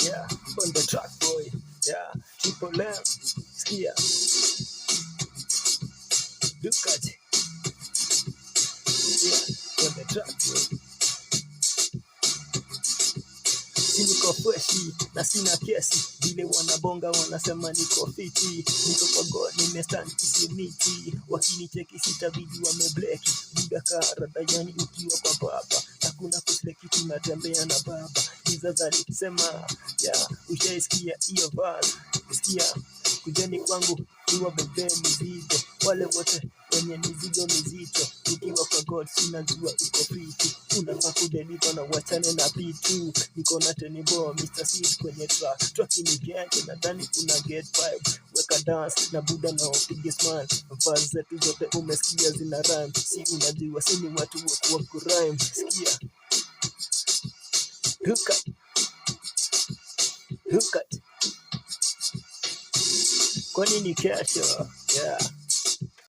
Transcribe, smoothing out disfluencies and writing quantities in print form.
yeah, on the track boy, yeah, Triple M, skia, look at, yeah, on the track boy. Niko freshi na sina kesi, vile wanabonga wanasema niko fiti, niko kwa God nimestand kisimiti, wakinicheki sitabidi wamebleki, buda karada yani ukiwa kwa baba, hakuna kusleki tunatembea na baba, Izazali sema, ya ushaisikia iyo verse, sikia, kujeni kwangu niwa bebe mizigo, wale wote wenye mizigo mizito, ukiwa kwa God sinajua uko fiti, unafaa kudeliver na wachane na pitu, niko na tenibo Mr. Sis kwenye track ni genge, nadhani kuna get vibe, weka dance na buda na upige smile, verse zetu zote umesikia zina rhyme, si unajua sini watu wa kurhyme, sikia, look at, kwani ni kesho, yeah.